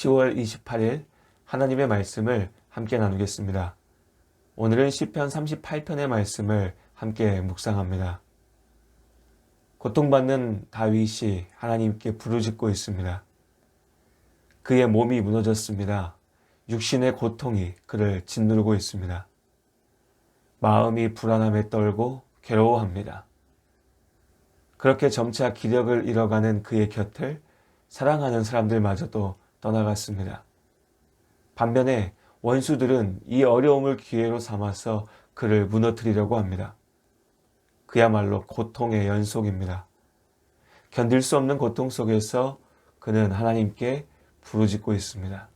10월 28일 하나님의 말씀을 함께 나누겠습니다. 오늘은 시편 38편의 말씀을 함께 묵상합니다. 고통받는 다윗이 하나님께 부르짖고 있습니다. 그의 몸이 무너졌습니다. 육신의 고통이 그를 짓누르고 있습니다. 마음이 불안함에 떨고 괴로워합니다. 그렇게 점차 기력을 잃어가는 그의 곁을 사랑하는 사람들마저도 떠나갔습니다. 반면에 원수들은 이 어려움을 기회로 삼아서 그를 무너뜨리려고 합니다. 그야말로 고통의 연속입니다. 견딜 수 없는 고통 속에서 그는 하나님께 부르짖고 있습니다.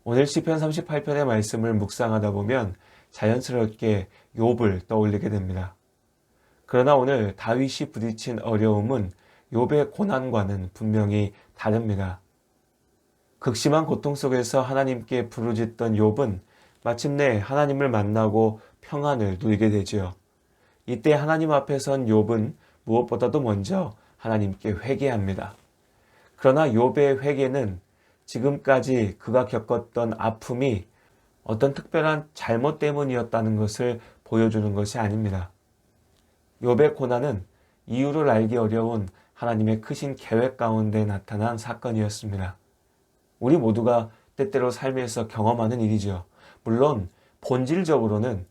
오늘 시편 38편의 말씀을 묵상하다 보면 자연스럽게 욥을 떠올리게 됩니다. 그러나 오늘 다윗이 부딪힌 어려움은 욥의 고난과는 분명히 다릅니다. 극심한 고통 속에서 하나님께 부르짖던 욥은 마침내 하나님을 만나고 평안을 누리게 되지요. 이때 하나님 앞에 선 욥은 무엇보다도 먼저 하나님께 회개합니다. 그러나 욥의 회개는 지금까지 그가 겪었던 아픔이 어떤 특별한 잘못 때문이었다는 것을 보여주는 것이 아닙니다. 욥의 고난은 이유를 알기 어려운 하나님의 크신 계획 가운데 나타난 사건이었습니다. 우리 모두가 때때로 삶에서 경험하는 일이죠. 물론 본질적으로는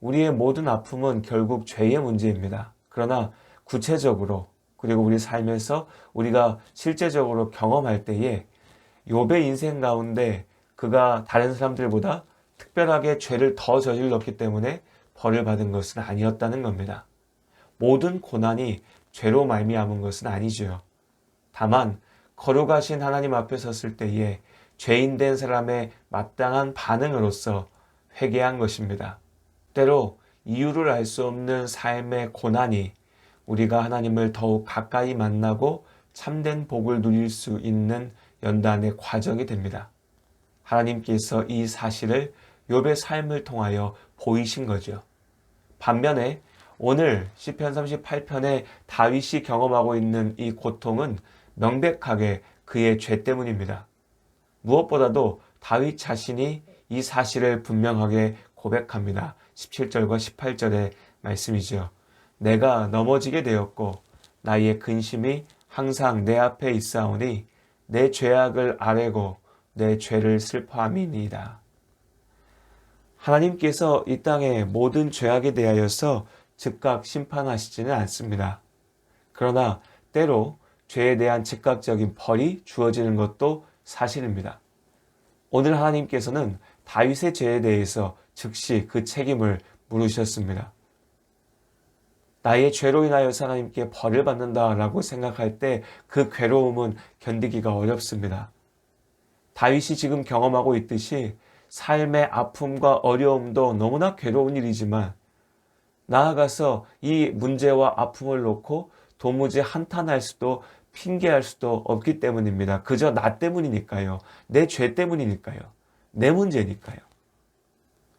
우리의 모든 아픔은 결국 죄의 문제입니다. 그러나 구체적으로 그리고 우리 삶에서 우리가 실제적으로 경험할 때에 욥의 인생 가운데 그가 다른 사람들보다 특별하게 죄를 더 저질렀기 때문에 벌을 받은 것은 아니었다는 겁니다. 모든 고난이 죄로 말미암은 것은 아니죠. 다만 거룩하신 하나님 앞에 섰을 때에 죄인된 사람의 마땅한 반응으로서 회개한 것입니다. 때로 이유를 알 수 없는 삶의 고난이 우리가 하나님을 더욱 가까이 만나고 참된 복을 누릴 수 있는 연단의 과정이 됩니다. 하나님께서 이 사실을 욥의 삶을 통하여 보이신 거죠. 반면에 오늘 시편 38편에 다윗이 경험하고 있는 이 고통은 명백하게 그의 죄 때문입니다. 무엇보다도 다윗 자신이 이 사실을 분명하게 고백합니다. 17절과 18절의 말씀이죠. 내가 넘어지게 되었고 나의 근심이 항상 내 앞에 있사오니 내 죄악을 아뢰고 내 죄를 슬퍼함이니이다. 하나님께서 이 땅의 모든 죄악에 대하여서 즉각 심판하시지는 않습니다. 그러나 때로 죄에 대한 즉각적인 벌이 주어지는 것도 사실입니다. 오늘 하나님께서는 다윗의 죄에 대해서 즉시 그 책임을 물으셨습니다. 나의 죄로 인하여 하나님께 벌을 받는다라고 생각할 때 그 괴로움은 견디기가 어렵습니다. 다윗이 지금 경험하고 있듯이 삶의 아픔과 어려움도 너무나 괴로운 일이지만 나아가서 이 문제와 아픔을 놓고 도무지 한탄할 수도 핑계할 수도 없기 때문입니다. 그저 나 때문이니까요. 내 죄 때문이니까요. 내 문제니까요.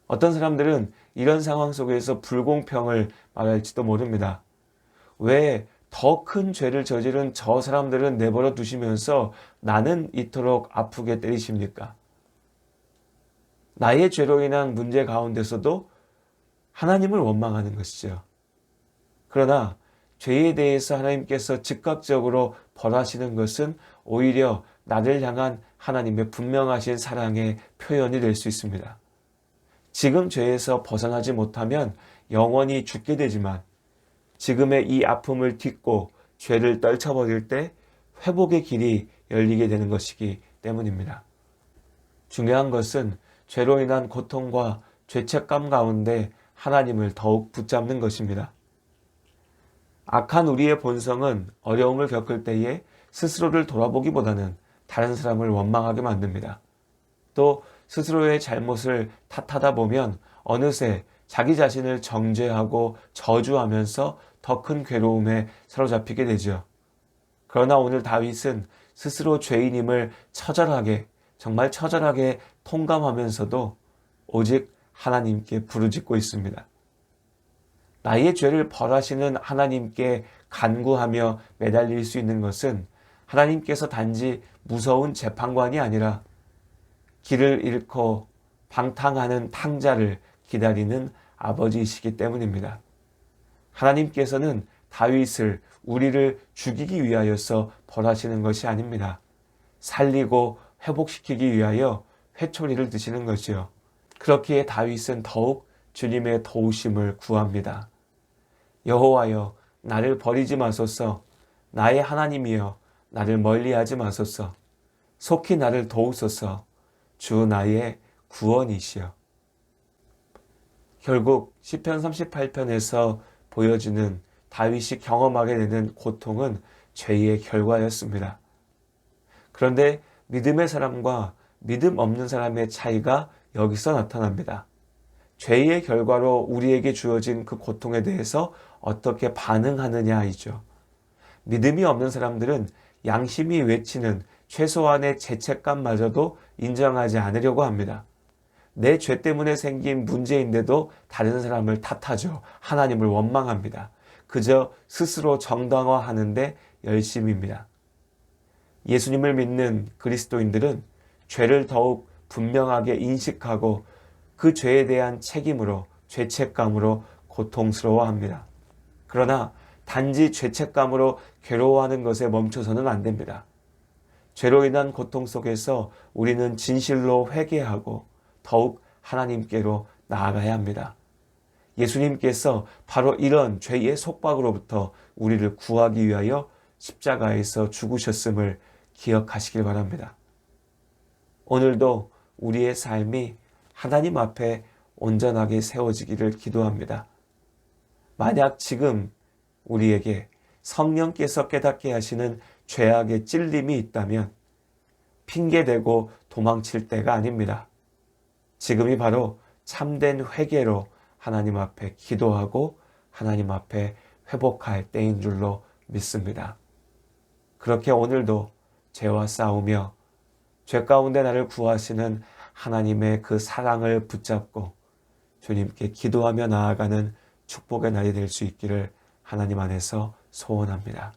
어떤 사람들은 이런 상황 속에서 불공평을 말할지도 모릅니다. 왜 더 큰 죄를 저지른 저 사람들은 내버려 두시면서 나는 이토록 아프게 때리십니까? 나의 죄로 인한 문제 가운데서도 하나님을 원망하는 것이죠. 그러나 죄에 대해서 하나님께서 즉각적으로 벌하시는 것은 오히려 나를 향한 하나님의 분명하신 사랑의 표현이 될 수 있습니다. 지금 죄에서 벗어나지 못하면 영원히 죽게 되지만 지금의 이 아픔을 딛고 죄를 떨쳐버릴 때 회복의 길이 열리게 되는 것이기 때문입니다. 중요한 것은 죄로 인한 고통과 죄책감 가운데 하나님을 더욱 붙잡는 것입니다. 악한 우리의 본성은 어려움을 겪을 때에 스스로를 돌아보기보다는 다른 사람을 원망하게 만듭니다. 또 스스로의 잘못을 탓하다 보면 어느새 자기 자신을 정죄하고 저주하면서 더 큰 괴로움에 사로잡히게 되죠. 그러나 오늘 다윗은 스스로 죄인임을 처절하게, 정말 처절하게 통감하면서도 오직 하나님께 부르짖고 있습니다. 나의 죄를 벌하시는 하나님께 간구하며 매달릴 수 있는 것은 하나님께서 단지 무서운 재판관이 아니라 길을 잃고 방탕하는 탕자를 기다리는 아버지이시기 때문입니다. 하나님께서는 다윗을 우리를 죽이기 위하여서 벌하시는 것이 아닙니다. 살리고 회복시키기 위하여 회초리를 드시는 것이요. 그렇기에 다윗은 더욱 주님의 도우심을 구합니다. 여호와여, 나를 버리지 마소서. 나의 하나님이여, 나를 멀리하지 마소서. 속히 나를 도우소서. 주 나의 구원이시여. 결국 시편 38편에서 보여주는 다윗이 경험하게 되는 고통은 죄의 결과였습니다. 그런데 믿음의 사람과 믿음 없는 사람의 차이가 여기서 나타납니다. 죄의 결과로 우리에게 주어진 그 고통에 대해서 어떻게 반응하느냐이죠. 믿음이 없는 사람들은 양심이 외치는 최소한의 죄책감마저도 인정하지 않으려고 합니다. 내 죄 때문에 생긴 문제인데도 다른 사람을 탓하죠. 하나님을 원망합니다. 그저 스스로 정당화하는데 열심입니다. 예수님을 믿는 그리스도인들은 죄를 더욱 분명하게 인식하고 그 죄에 대한 책임으로, 죄책감으로 고통스러워합니다. 그러나 단지 죄책감으로 괴로워하는 것에 멈춰서는 안 됩니다. 죄로 인한 고통 속에서 우리는 진실로 회개하고 더욱 하나님께로 나아가야 합니다. 예수님께서 바로 이런 죄의 속박으로부터 우리를 구하기 위하여 십자가에서 죽으셨음을 기억하시길 바랍니다. 오늘도 우리의 삶이 하나님 앞에 온전하게 세워지기를 기도합니다. 만약 지금 우리에게 성령께서 깨닫게 하시는 죄악의 찔림이 있다면 핑계대고 도망칠 때가 아닙니다. 지금이 바로 참된 회개로 하나님 앞에 기도하고 하나님 앞에 회복할 때인 줄로 믿습니다. 그렇게 오늘도 죄와 싸우며 죄 가운데 나를 구하시는 하나님의 그 사랑을 붙잡고 주님께 기도하며 나아가는 축복의 날이 될 수 있기를 하나님 안에서 소원합니다.